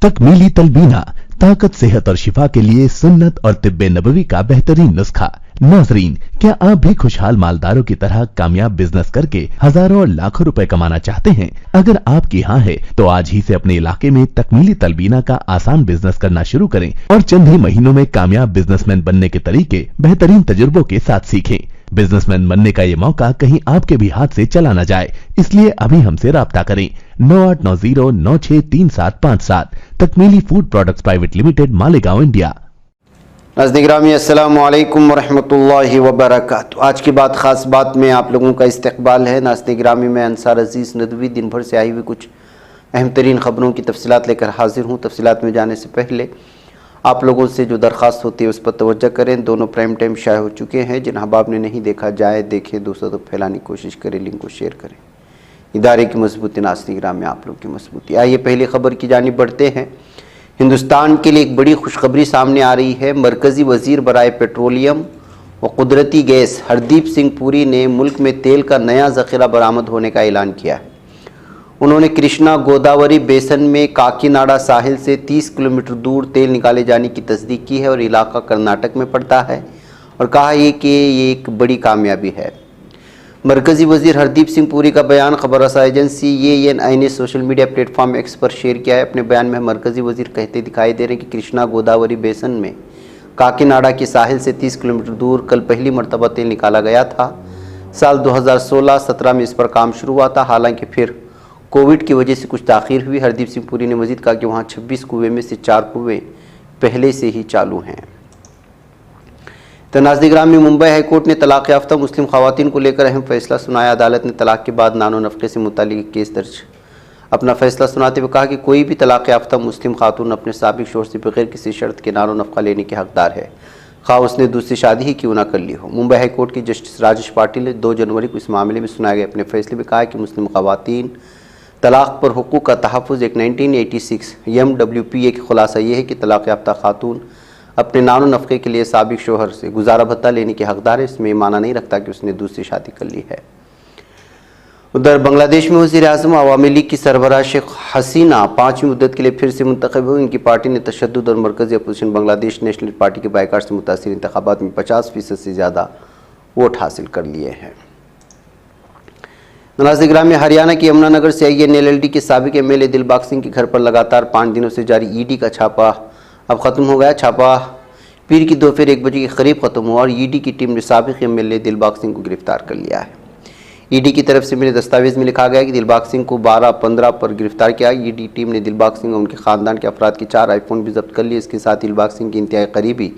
तकमीली तलबीना, ताकत, सेहत और शिफा के लिए सुन्नत और तिब्बे नबवी का बेहतरीन नुस्खा। नाजरीन, क्या आप भी खुशहाल मालदारों की तरह कामयाब बिजनेस करके हजारों और लाखों रुपए कमाना चाहते हैं? अगर आपकी हाँ है तो आज ही से अपने इलाके में तकमीली तलबीना का आसान बिजनेस करना शुरू करें और चंद ही महीनों में कामयाब बिजनेसमैन बनने के तरीके बेहतरीन तजुर्बों के साथ सीखें। बिजनेसमैन बनने का ये मौका कहीं आपके भी हाथ से चला न जाए, इसलिए अभी हमसे राब्ता करें 9890963757। Takmeeli food products private limited, Malegaon, India. नाज़रीन गिरामी, अस्सलामु अलैकुम वरहमतुल्लाहि वबरकातुहू। आज की बात खास बात में आप लोगों का इस्तकबाल है। नाज़रीन गिरामी, मैं अंसार अजीज़ नदवी दिन भर से आई हुई कुछ अहम तरीन ख़बरों की तफसीलात लेकर हाजिर हूँ। तफसीलात में जाने से पहले आप लोगों से जो दरख्वास्त होती है उस पर तवज्जो करें। दोनों प्राइम टाइम शाये हो चुके हैं। जिन अहबाब ने नहीं देखा जाए देखें, दूसरों तक फैलाने की कोशिश करें, लिंक को शेयर करें। इदारे की मजबूती, नाज़रीन गिरामी आप लोग की मजबूती। आइए पहली खबर की जानिब बढ़ते हैं। हिंदुस्तान के लिए एक बड़ी खुशखबरी सामने आ रही है। मरकज़ी वज़ीर बराए पेट्रोलियम व कुदरती गैस हरदीप सिंह पुरी ने मुल्क में तेल का नया ज़ख़ीरा बरामद होने का ऐलान किया है। उन्होंने कृष्णा गोदावरी बेसन में काकीनाडा साहिल से 30 किलोमीटर दूर तेल निकाले जाने की तस्दीक की है और इलाका कर्नाटक में पड़ता है, और कहा है कि ये एक बड़ी कामयाबी है। मरकज़ी वज़ीर हरदीप सिंह पुरी का बयान खबर रसा एजेंसी ANI ने सोशल मीडिया प्लेटफॉर्म एक्स पर शेयर किया है। अपने बयान में मरकज़ी वज़ीर कहते दिखाई दे रहे हैं कि कृष्णा गोदावरी बेसन में काकीनाडा के साहिल से 30 किलोमीटर दूर कल पहली मरतबा तेल निकाला गया था। साल 2016-17 में इस पर काम शुरू हुआ था, हालांकि फिर कोविड की वजह से कुछ ताख़ीर हुई। हरदीप सिंह पुरी ने मज़ीद कहा कि वहाँ 26 कुएँ में से 4 कुएँ पहले से ही चालू हैं। तो नाज़रीन गिरामी, मुंबई हाई कोर्ट ने तलाक़ याफ्ता मुस्लिम ख़वातीन को लेकर अहम फैसला सुनाया। अदालत ने तलाक़ के बाद नानो नफ़क़े से मुताल्लिक़ केस दर्ज अपना फैसला सुनाते हुए कहा कि कोई भी तलाक़ याफ्ता मुस्लिम खातून अपने साबिक़ शौहर से बगैर किसी शर्त के नानो नफ़क़ा लेने के हक़दार है, ख़्वाह उसने दूसरी शादी ही क्यों ना कर ली हो। मुंबई हाई कोर्ट की जस्टिस राजेश पाटिल ने 2 जनवरी को इस मामले में सुनाए गए अपने फैसले में कहा कि मुस्लिम ख़वातीन तलाक़ पर हुकूक़ का तहफ़्फ़ुज़ एक 1986 MWPA की खुलासा ये है कि तलाक़ याफ्ता खातून अपने नानो नफ़क़े के लिए साबिक़ शौहर से गुजारा भत्ता लेने के हक़दार है। इसमें माना नहीं रखता कि उसने दूसरी शादी कर ली है। उधर बांग्लादेश में वज़ीर-ए-आज़म अवामी लीग की सरबराह शेख हसीना 5वीं मुद्दत के लिए फिर से मुंतखब हुई। इनकी पार्टी ने तशद्दुद और मरकज़ी अपोजिशन बांग्लादेश नेशनल पार्टी के बायकाट से मुतासिर इंतखाबात में 50% से ज़्यादा वोट हासिल कर लिए हैं। नाज़रीन गिरामी, हरियाणा की यमुनानगर से आई NLD के साबिक़ MLA दिलबाग सिंह के घर पर लगातार 5 दिनों से जारी ED का छापा अब ख़त्म हो गया। छापा पीर की दोपहर 1 बजे के करीब ख़त्म हुआ और ED की टीम ने साबिक़ MLA दिलबाग सिंह को गिरफ़्तार कर लिया है। ED की तरफ से मिले दस्तावेज़ में लिखा गया कि दिलबाग सिंह को 12-15 पर गिरफ़्तार किया। ED टीम ने दिलबाग सिंह और उनके ख़ानदान के अफराद के 4 iPhone भी जब्त कर लिए। इसके साथ दिलबाग सिंह के इंतहाई करीबी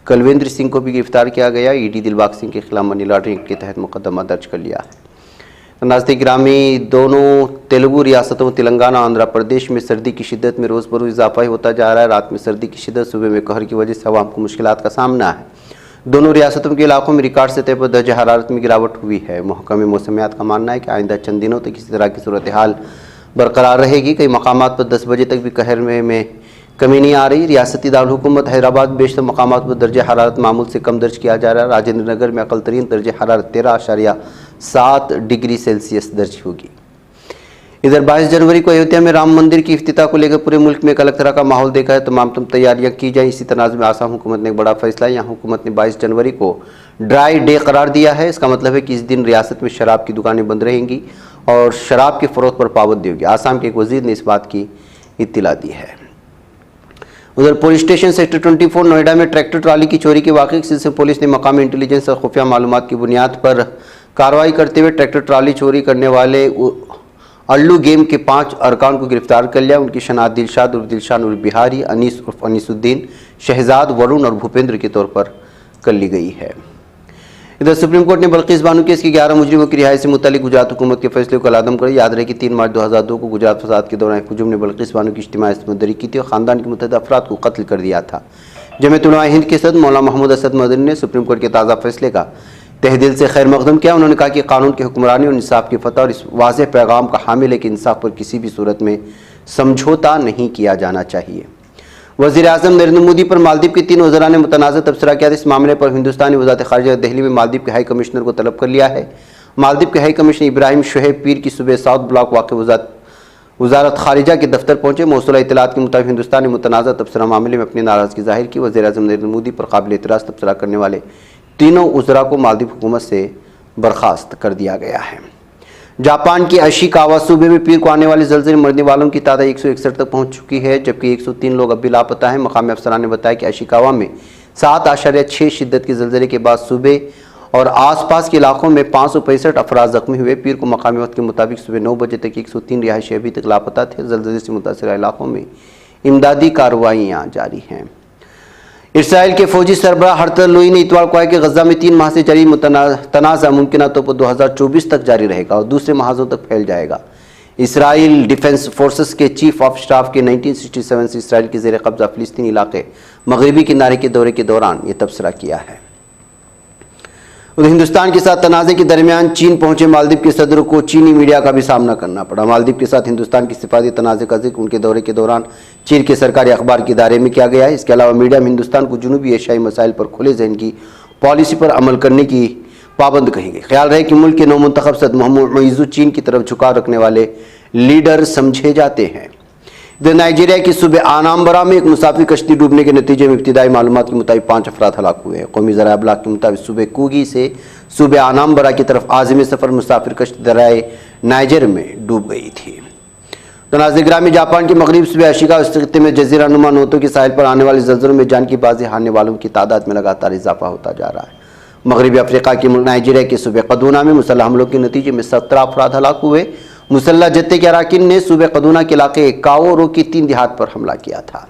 कलवेंद्र सिंह को भी गिरफ़्तार किया गया। ED दिलबाग सिंह के खिलाफ मनी लॉन्ड्रिंग के तहत मुकदमा दर्ज कर लिया है। नाज़रीन गिरामी, दोनों तेलुगु रियासतों तेलंगाना और आंध्र प्रदेश में सर्दी की शिद्दत में रोज़ बरोज़ इजाफा होता जा रहा है। रात में सर्दी की शिद्दत, सुबह में कहर की वजह से आवाम को मुश्किलात का सामना है। दोनों रियासतों के इलाकों में रिकॉर्ड सतह पर दर्ज हरारत में गिरावट हुई है। महकमे मौसमियात का मानना है कि आइंदा चंद दिनों तक इसी तरह की सूरत हाल बरकरार रहेगी। कई मकामात पर 10 बजे तक भी कहर में कमी नहीं आ रही। रियासती दारुल हैदराबाद में बेशतर मकामात पर दर्ज हरारत मामूल से कम दर्ज किया जा रहा है। राजेंद्र नगर में अकल तरीन दर्ज हरारत 13.7 डिग्री सेल्सियस दर्ज होगी। इधर 22 जनवरी को अयोध्या में राम मंदिर की इफ्तिताह को लेकर पूरे मुल्क में एक अलग तरह का माहौल देखा है। तमाम तैयारियां की जाए। इसी तनाज़ में आसाम हुकूमत ने एक बड़ा फैसला, यहाँ हुकूमत ने 22 जनवरी को ड्राई डे करार दिया है। इसका मतलब है कि इस दिन रियासत में शराब की दुकानें बंद रहेंगी और शराब के फ़रोख्त पर पाबंदी होगी। आसाम के एक वज़ीर ने इस बात की इत्तला दी है। उधर पुलिस स्टेशन सेक्टर 24 नोएडा में ट्रैक्टर ट्राली की चोरी के वाक़े के सिलसिले में पुलिस ने मकामी इंटेलिजेंस और खुफिया मालूमात की बुनियाद पर कार्रवाई करते हुए ट्रैक्टर ट्राली चोरी करने वाले अल्लू गेम के 5 अरकान को गिरफ्तार कर लिया। उनकी शनाख्त दिलशाद उर्फ दिलशान उर्फ बिहारी, अनीस उर्फ अनीसुद्दीन, शहजाद, वरुण और भूपेंद्र के तौर पर कर ली गई है। इधर सुप्रीम कोर्ट ने बल्किस बानो केस के 11 मुजरिमों की रिहाई से मुतालिक गुजरात हुकूमत के फैसले को कलादम कर। याद रहे कि 3 मार्च 2002 को गुजरात फसाद के दौरान हुजूम ने बल्किस बानो की इज्तिमाई इस्मतदरी की थी और ख़ानदान के मुतअद्दिद अफराद को कत्ल कर दिया था। जमीयत उलमा हिंद के सदर मौलाना महमूद असद मदनी ने सुप्रीम कोर्ट के ताज़ा फैसले का तहे दिल से खैर मकदम किया। उन्होंने कहा कि कानून की हुक्मरानी और इंसाफ की फतह और इस वाज़ेह पैगाम का हामिल है कि इंसाफ पर किसी भी सूरत में समझौता नहीं किया जाना चाहिए। वज़ीर-ए-आज़म नरेंद्र मोदी पर मालदीव के 3 वज़रा ने मुतनाज़ तबसरा किया था। इस मामले पर हिंदुस्तानी वज़ारत ख़ारिजा दिल्ली में मालदीव के हाई कमिश्नर को तलब कर लिया है। मालदीव के हाई कमिश्नर इब्राहिम शुहैब पीर की सुबह साउथ ब्लॉक वाक़ वजारत खारिजा के दफ्तर पहुंचे। मौसूला इत्तलात के मुताबिक हिंदुस्तान ने मुतनाज़ा तबसरा मामले में अपनी नाराज़गी जाहिर की। वज़ीर-ए-आज़म नरेंद्र मोदी पर काबिल एतराज़ तबसरा करने वाले तीनों उज़रा को मालदीव हुकूमत से बर्खास्त कर दिया गया है। जापान के अशिकावा सूबे में पीर को आने वाले ज़लज़ले में मरने वालों की तादाद 161 तक पहुंच चुकी है, जबकि 103 लोग अब भी लापता हैं। मकामी अफसरान ने बताया कि अशिकावा में 7.6 शिद्दत के ज़लज़ले के बाद सूबे और आसपास के इलाकों में 565 अफराद ज़ख्मी हुए। पीर को मकामी वक्त के मुताबिक सुबह 9 बजे तक 103 रिहायशी अभी तक लापता थे। ज़लज़ले से मुतासर इलाकों में इमदादी कार्रवाइयाँ जारी हैं। इसराइल के फौजी सरबराह हर्तल लुई ने इतवार को कहा कि गजा में 3 माह से जारी तनाज़ा मुमकिन तौर पर 2024 तक जारी रहेगा और दूसरे महाजों तक फैल जाएगा। इसराइल डिफेंस फोर्सेस के चीफ ऑफ स्टाफ के 1967 से इसराइल के ज़ेर कब्जा फ़िलिस्तीनी इलाके मगरबी किनारे के दौरे के दौरान ये तबसरा किया है। उधर हिंदुस्तान के साथ तनाज़े के दरमियान चीन पहुंचे मालदीव के सदर को चीनी मीडिया का भी सामना करना पड़ा। मालदीव के साथ हिंदुस्तान की सिफारती तनाज़े का जिक्र उनके दौरे के दौरान चीन के सरकारी अखबार के दायरे में किया गया है। इसके अलावा मीडिया में हिंदुस्तान को जनूबी एशियाई मसाइल पर खुले ज़हन की पॉलिसी पर अमल करने की पाबंद कही गई। ख्याल रहे कि मुल्क के नौमुंतखब सदर मोहम्मद मुइज़्ज़ चीन की तरफ झुकाव रखने वाले लीडर समझे जाते हैं। इधर नाइजीरिया की सूबे आनाम्बरा में एक मुसाफिर कश्ती डूबने के नतीजे में इब्तिदाई मालूमात के मुताबिक 5 अफराद हलाक हुए हैं। कौमी ज़राए अबलाग के मुताबिक सूबे कोगी से सूबे आनाम्बरा की तरफ आज़िम सफ़र मुसाफिर कश्ती दरियाए नाइजर में डूब गई थी। तो नाज़िर जापान के मगरबी सूबे अशिका खित्ते में जज़ीरा नुमा नोतो के साहिल पर आने वाले ज़लज़लों में जान की बाजी हारने वालों की तादाद में लगातार इजाफा होता जा रहा है। मगरबी अफ्रीका के मुल्क नाइजीरिया के सूबे कदूना में मुसल्लह हमलों के नतीजे में 17 अफराद हलाक हुए। मुसल्लह जत्थे के अराकीन ने सूबे कदूना के इलाके काओरो की 3 देहात पर हमला किया था।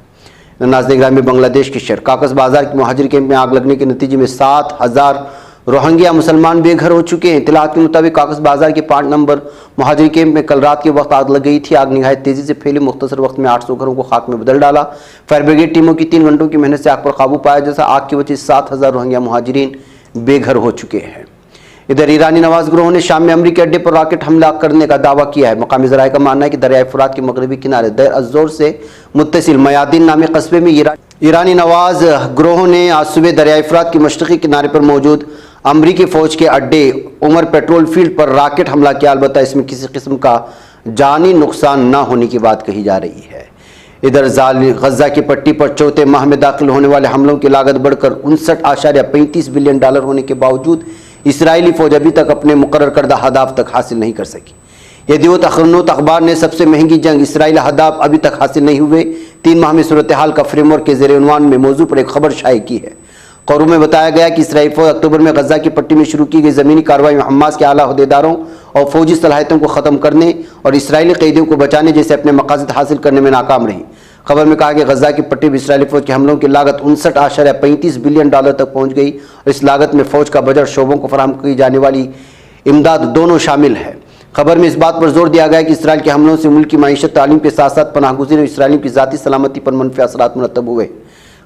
नाज़िर में बांग्लादेश के शहर काकस बाजार के मुहाजिर कैंप में आग लगने के नतीजे में 7,000 रोहिंग्या मुसलमान बेघर हो चुके हैं। इत्तलात के मुताबिक काकस बाजार के 5 नंबर मुहाजिर कैंप में कल रात के वक्त आग लग गई थी। आग निहायत तेजी से फैली, मुख्तसर वक्त में 800 घरों को खाक में बदल डाला। फायर ब्रिगेड टीमों की 3 घंटों की मेहनत से आग पर काबू पाया, जैसा आग की वजह से 7,000 रोहिंग्या मुहाजिरीन बेघर हो चुके हैं। इधर ईरानी नवाज ग्रोह ने शाम में अमरीकी अड्डे पर रॉकेट हमला करने का दावा किया है। मकामी ज़राए का मानना है कि दरियाए फुरात के मगरबी किनारे देर अज़ोर से मुत्तसिल मयादीन नामी कस्बे में ईरानी नवाज ग्रोह ने आज सुबह दरियाए फुरात के मशरक़ी किनारे पर मौजूद अमरीकी फ़ौज के अड्डे उमर पेट्रोल फील्ड पर रॉकेट हमला किया। अलबत्ता इसमें किसी किस्म का जानी नुकसान न होने की बात कही जा रही है। इधर गजा की पट्टी पर चौथे माह में दाखिल होने वाले हमलों की लागत बढ़कर 59.35 बिलियन डॉलर होने के बावजूद इसराइली फौज अभी तक अपने मुकर्रर करदा हदाफ तक हासिल नहीं कर सकी। यदीवत अखबार ने सबसे महंगी जंग इसराइल हदाफ अभी तक हासिल नहीं हुए 3 माह में सूरत हाल का फ्रेमवर्क के ज़ेर उन्वान में मौजू पर एक खबर शाये की है। खबरों में बताया गया कि इसराइल फौज अक्टूबर में गजा की पट्टी में शुरू की गई ज़मीनी कार्रवाई में हमास के आला अहदेदारों और फौजी सलाहियतों को ख़त्म करने और इसराइली कैदियों को बचाने जैसे अपने मकासद हासिल करने में नाकाम रही। खबर में कहा कि गजा की पट्टी में इसराइली फौज के हमलों की लागत 59.35 बिलियन डॉलर तक पहुंच गई और इस लागत में फौज का बजट, शोबों को फराहम की जाने वाली इमदाद दोनों शामिल है। खबर में इस बात पर जोर दिया गया कि इसराइल के हमलों से मुल्क की माईशत, तालीम के साथ साथ पनाहगुज़ीन और इसराइलियों की ज़ाती सलामती पर मनफी असरात मुरतब हुए।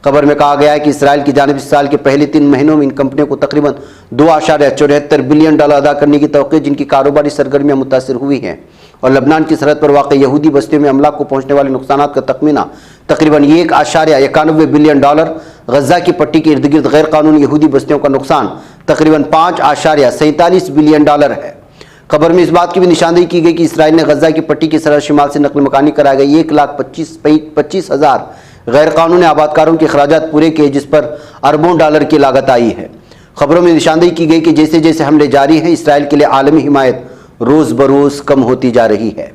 खबर में कहा गया है कि इसराइल की जानिब इस साल के पहले 3 महीनों में इन कंपनियों को तकरीबन 2.74 बिलियन डॉलर अदा करने की तौक़ी, जिनकी कारोबारी सरगर्मियाँ मुतासिर हुई हैं, और लबनान की सरहद पर वाक़ यहूदी बस्तियों में अमला को पहुँचने वाले नुकसान का तखमीना तकरीबन 1.91 बिलियन डॉलर। गजा की पट्टी के इर्द गिर्द गैर कानूनी यहूदी बस्तियों का नुकसान तकरीबन 5.47 बिलियन डॉलर है। खबर में इस बात की भी निशानदेही की गई कि इसराइल ने गजा की पट्टी की सरहद शिमाल से नकल मकानी कराई गई 1,25,000 गैर कानूनी आबादकारों के अखराजात पूरे किए, जिस पर अरबों डॉलर की लागत आई है। खबरों में निशानदेही की गई कि जैसे जैसे हमले जारी हैं, इसराइल के लिए आलमी हिमायत रोज़ बरोज़ कम होती जा रही है।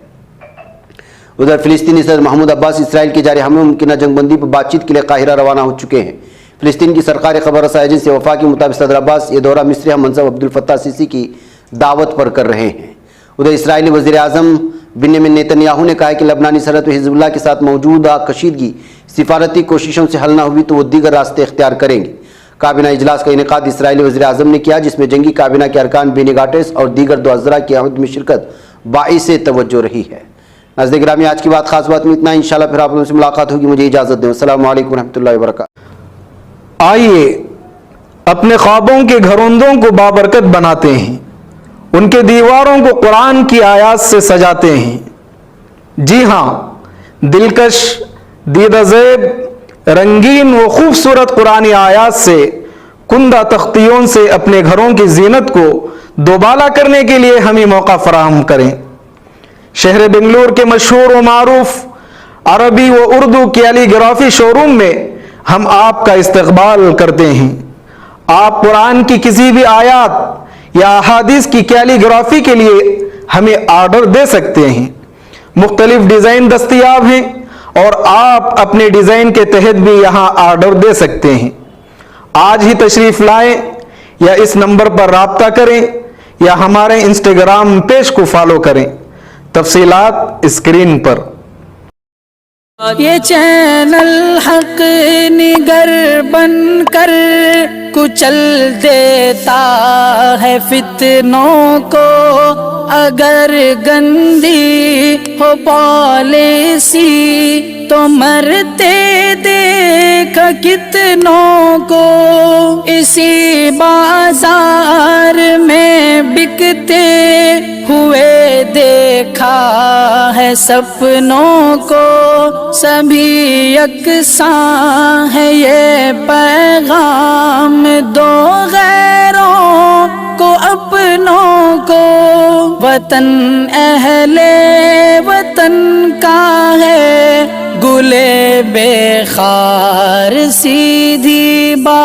उधर फिलिस्तीनी सदर महमूद अब्बास इसराइल की जारी हमलों मुमकिन जंगबंदी पर बातचीत के लिए काहिरा रवाना हो चुके हैं। फिलिस्तीन की सरकारी खबर रसाई एजेंसी वफा के मुताबिक सदर अब्बास ये दौरा मिस्री हममंसब अब्दुल फत्ताह सीसी की दावत पर कर रहे हैं। उधर इसराइली वज़ीर आज़म बिन्यामिन नेतन्याहू ने कहा है कि लबनानी सरहद पर हिज़्बुल्लाह के साथ मौजूदा कशीदगी सिफारती कोशिशों से हल न हुई तो वो दीगर रास्ते इख्तियार करेंगे। काबिना इजलास का इनेकाद इसराइली वज़ीर आज़म ने किया, जिसमें जंगी काबिना के अरकान बेनी गाटेस और दीगर 2 अज़रा की आमद में शिरकत बाइसे तवज्जो रही है। नाज़रीन गिरामी, आज की बात खास बात में इतना। इंशाल्लाह फिर आप लोगों से मुलाकात होगी। मुझे इजाज़त दें। अस्सलामु अलैकुम रहमतुल्लाहि व बरकातहू। आइए अपने ख्वाबों के घरौंदों को बाबरकत बनाते हैं, उनके दीवारों को कुरान की आयात से सजाते हैं। जी हाँ, दिलकश, दीदाज़ेब, रंगीन व खूबसूरत कुरानी आयात से कुंदा तख्तियों से अपने घरों की जीनत को दोबाला करने के लिए हमें मौका फराहम करें। शहर बेंगलुरु के मशहूर व मारूफ अरबी व उर्दू कैलीग्राफी शोरूम में हम आपका इस्तकबाल करते हैं। आप कुरान की किसी भी आयत या अहादीस की कैलीग्राफी के लिए हमें ऑर्डर दे सकते हैं। मुख्तलिफ डिज़ाइन दस्तयाब हैं और आप अपने डिज़ाइन के तहत भी यहाँ ऑर्डर दे सकते हैं। आज ही तशरीफ़ लाएं या इस नंबर पर राब्ता करें या हमारे इंस्टाग्राम पेज को फॉलो करें। तफसीलात स्क्रीन पर। ये चैनल हक निगर बनकर कुचल देता है फितनों को, अगर गंदी हो पॉलिसी तो मरते देख कितनों को। इसी बाजार में बिकते हुए देखा है सपनों को, सभी यकसां है ये पैगाम दो गैरों को अपनों को। वतन अहले वतन का है गुले बेखार सीधी बात।